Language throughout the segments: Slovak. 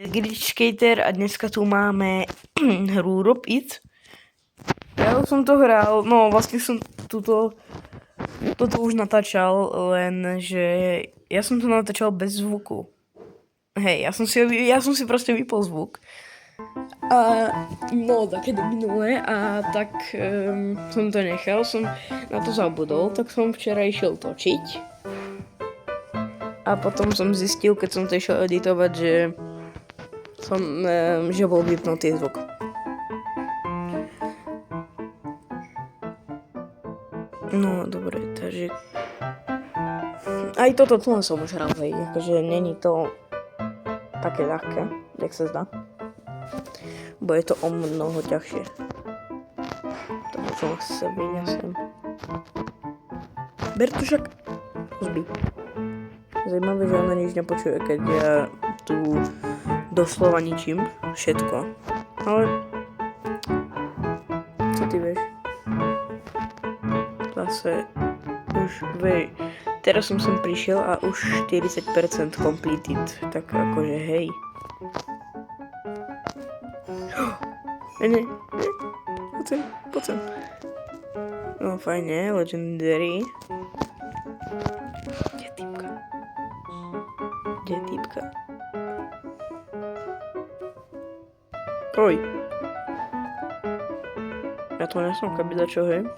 Glitch Skater a dneska tu máme hru Rob It. Ja už som to hral, no vlastne som toto už natáčal, lenže ja som to natáčal bez zvuku. Hej, ja som si proste vypol zvuk. A no, také minulé a tak som to nechal, som na to zabudol, tak som včera išiel točiť. A potom som zistil, keď som to išiel editovať, že bol vypnutý zvuk. No, dobre, takže... Aj toto tu som už hral, hej, akože není to také ľahké, jak sa zdá. Bo je to o mnoho ťažšie. To možno sa vyňasem. Ber to však zby. Zajímavé, že ona nič nepočuje, keď ja tu doslova ničím všetko. Ale... Co ty vieš? Zase už teraz som sem prišiel a už 40% completed, tak akože hej. Ne, poď sem. No fajne, legendary. Kde je týpka? Oj. Ja to nesom kabila čo, hej?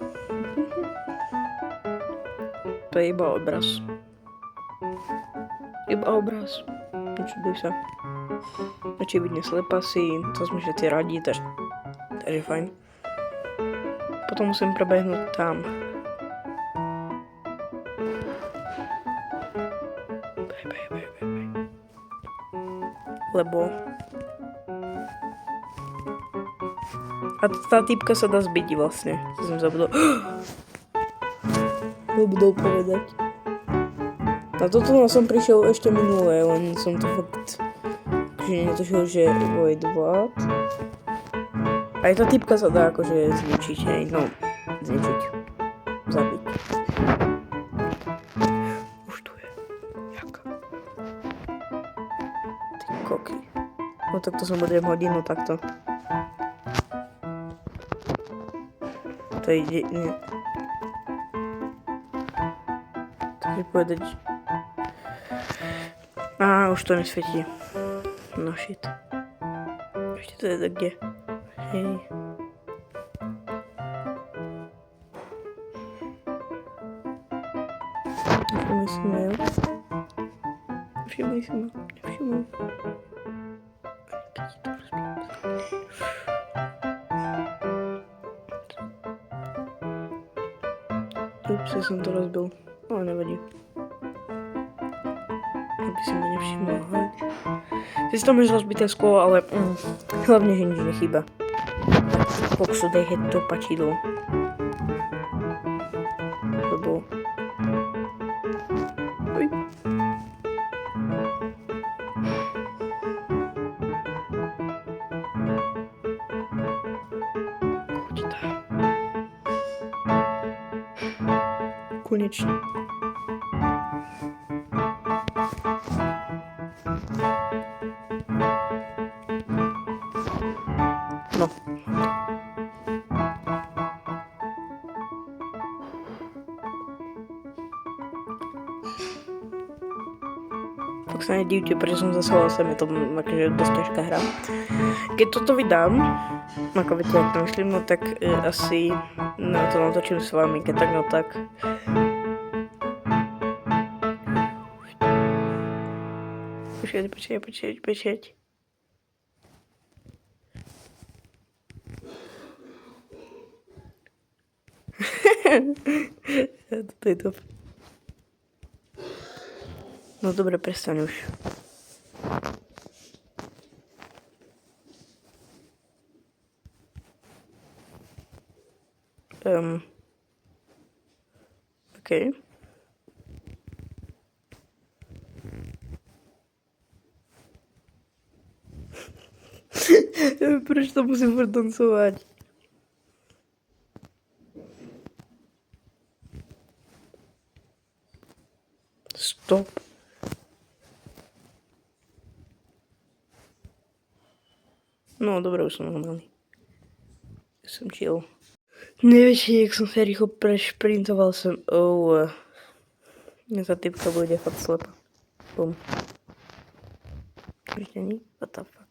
To je iba obraz. Nečuduj sa. Očividne slepa si, to sme všetci radi, takže fajn. Potom musím prebehnúť tam. Bej. Lebo... A tá typka sa dá zbiť vlastne. To som zabudol. Zabudol povedať. A toto som prišiel ešte minulé, len som to fakt... že netušil, že... Wait, what? Aj tá typka sa dá akože zničiť, hej, no... Zničiť. Zabiť. Už tu je. Jaká? Ty koky. No tak to som budem hodinu takto. To ide... Nie. Takže povedať... Už to nesvietí. No shit. Ešte to je tak kde? Hej. Nevšimli si ma. Ups, ja som to rozbil. No, nevadí. Aby si ma nevšimol, hej. Sice tam máš rozbité sklo, ale hlavne, že nič nechýba. Koksu, dej to pačidlo. Lebo... Oj. Choď tam. Konečne. No. Tak sa nedívte, prečo som zaslal sem, je to akože dosť ťažká hra. Keď toto vydám, ako viete, ak to myslím, no tak asi to natočím s vami, keď tak, no tak. Počkať. Toto je top. No dobre, prestaň už. OK. Proč to musím furt tancovať? Stop. No, dobre, už som normálny. Som chill. Nevieš, jak som sa rýchlo prešprintoval sem. Tá typka bude fakt slepa. Bum. Ešte nie? What the fuck?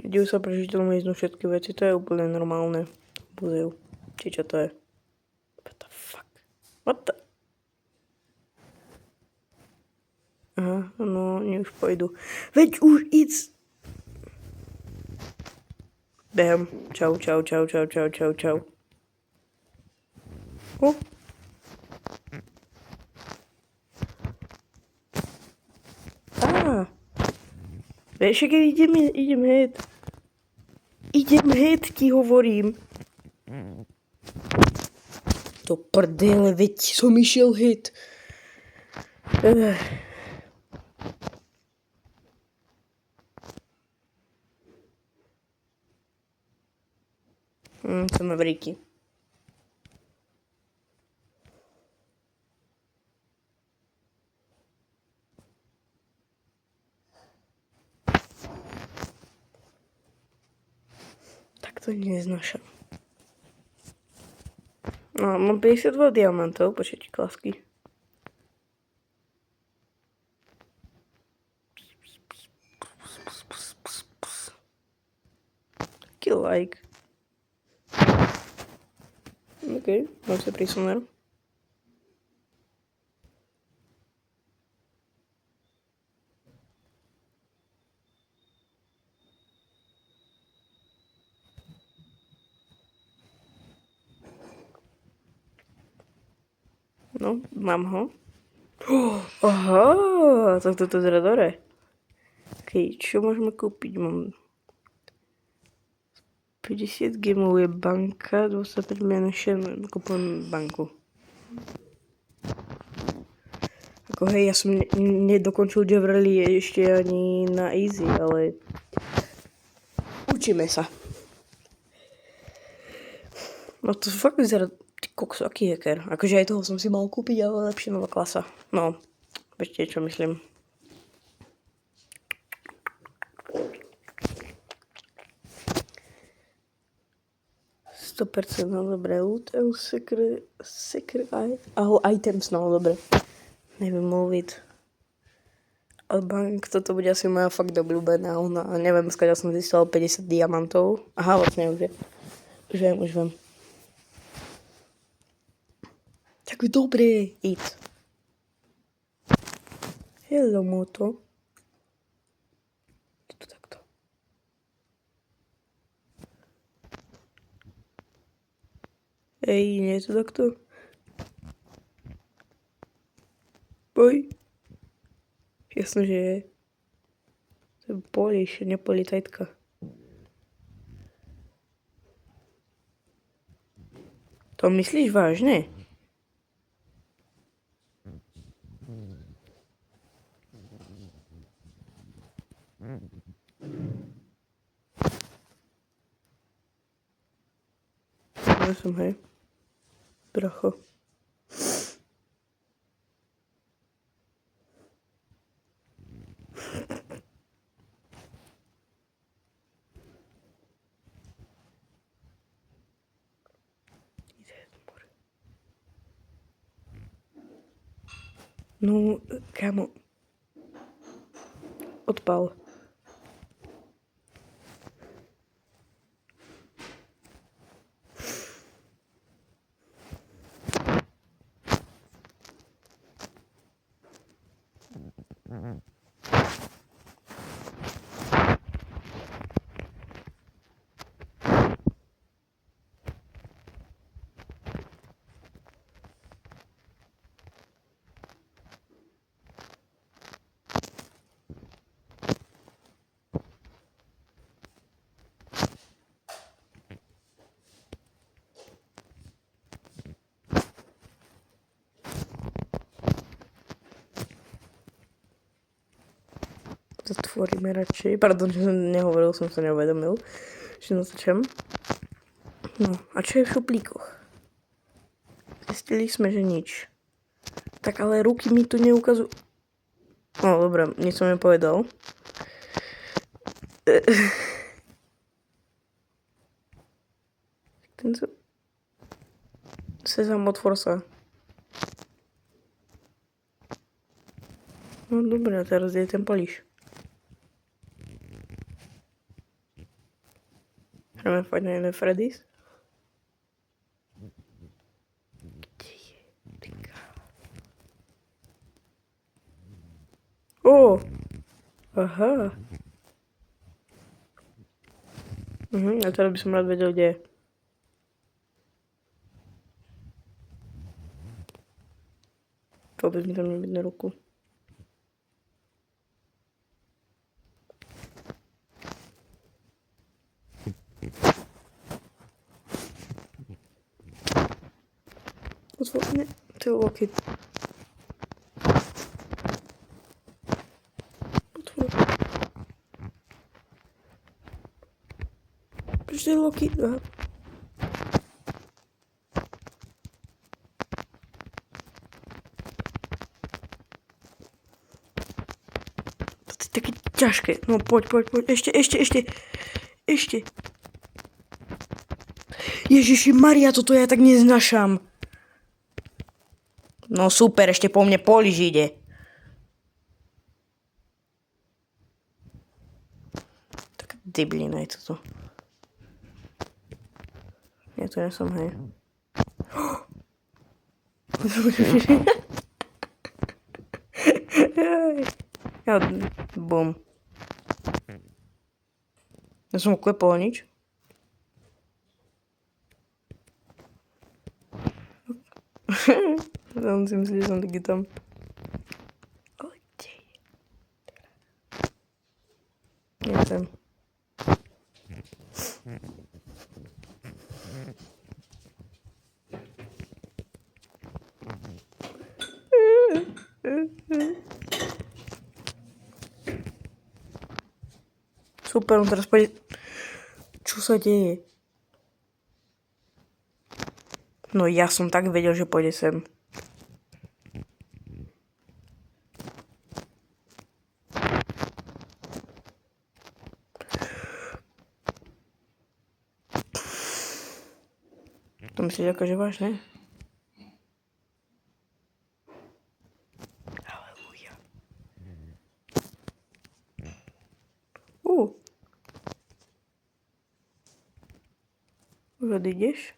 Dejú sa prežiteľom ísť všetky veci, to je úplne normálne. Buzejú. Či čo to je? What the fuck? What the... Aha, no, oni už pôjdu. Veď už ísť! Behám. Čau, čau, čau, čau, čau, čau, čau. Vieš, keď idem head. Idem head, ti hovorím. To prdele, veď som išiel head. Som Mavericky. Tak to neznášam. No, mám 52 diamantov, počkajte, klasky. Taký like. OK, mám sa prísuner. No, mám ho. Aha, tak toto je dobre. OK, čo môžeme kúpiť? Mám 50 gemov je banka, 25 menšen, kúpujem banku. Ako hej, ja som nedokončil Jeverly ešte ani na easy, ale učíme sa. No to fakt vyzerá, ty kokso, aký hacker. Akože aj toho som si mal kúpiť, ale lepšie nová klasa. No, ešte čo myslím. %, no dobre, loot, secret, items, no dobre. Neviem mluviť. Ale bank, toto bude asi moja fakt obľúbená, ona, neviem, skáďa som získal 50 diamantov. Aha, vlastne už je. Už viem. Tak dobre, íď. Hello, moto. Je to takto. Ej, nie je to takto? Boj. Jasno, že je. To je Polish, nie policajtka. To myslíš vážne? Ja som, hej. Bracho. No, kámo. Odpal. Zatvoríme radšej. Pardon, že som nehovoril, som sa neuvedomil, že natáčam. No, a čo je v šuplíkoch? Zistili sme, že nič. Tak ale ruky mi tu neukazujú. No, dobré, nič som nepovedal. Sezam, otvor sa. No dobré, teraz je ten palíš. Hráme Five Nights at Freddy's. Kde je? Ó! Aha. A teraz by som rád vedel, kde je. Vôbec mi tam nevidno ruku. Otvor, ne, to je loket. Otvor. Prečo je loket? Aha. To je také ťažké. No poď. Ešte. Ježiši Maria, toto ja tak neznášam. No super, ešte po mne Poliš ide. Taká debilina je toto. Ja to ja som, hej. Ja, bum. Ja som uklepol nič. On si myslí, že som taky tam. Ale kde je? Nechcem. Super, on teraz pôjde. Čo sa deje? No ja som tak vedel, že pôjde sem. To myslíš akože vážne? Halelúja. Už odídeš?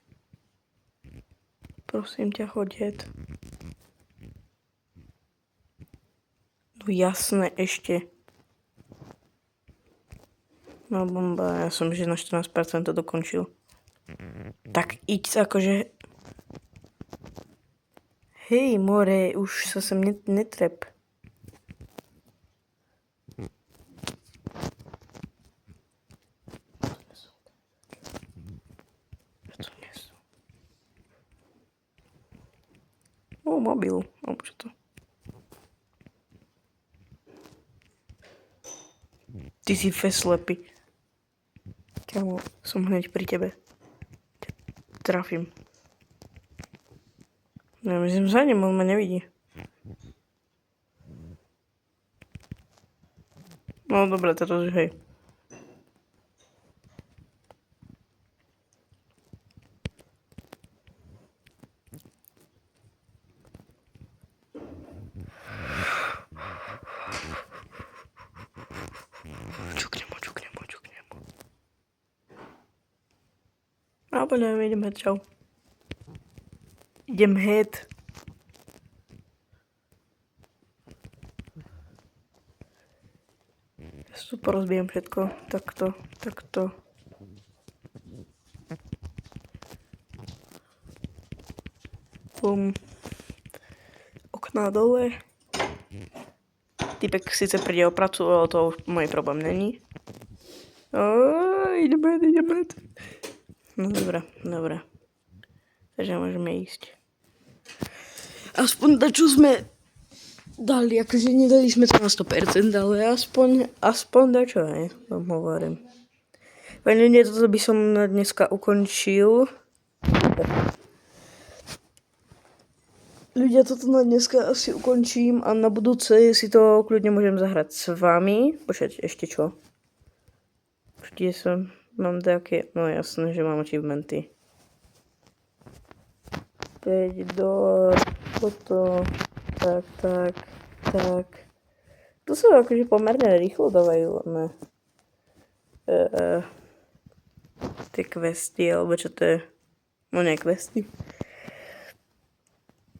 Prosím ťa, choď jet. No jasné, ešte. No bomba, ja som že na 14% to dokončil. Tak iď akože... Hej, more, už sa sem netrep. O, mobil. Alebo čo to? Ty si feslepy. Kámo, som hneď pri tebe. Trafím. Ja myslím, za ním, on ma nevidí. No dobre, teraz už hej. Čuknem ho. Alebo neviem, idem hed, čau. Idem hed. Ja si tu porozbijem všetko. Takto. Bum. Okná dole. Typek síce príde o pracu, ale to už môj problém není. Ideme. No dobré. Takže môžeme ísť. Aspoň to, čo sme dali, akože nedali sme to na 100%, ale aspoň dačo, ne? Vám hovorím. Fajne, toto by som na dneska ukončil. Ľudia, toto na dneska asi ukončím a na budúce si to kľudne môžem zahrať s vami. Počkajte, ešte čo? Kde som? Mám také... No jasné, že mám achievementy. 5 do... toto... Tak. Tu sa akože pomerne rýchlo dávajú, ne? Tie questy, alebo čo to je? No nie questy.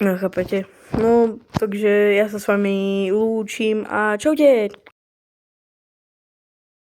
No chápete. No, takže ja sa s vami lúčim a čaute!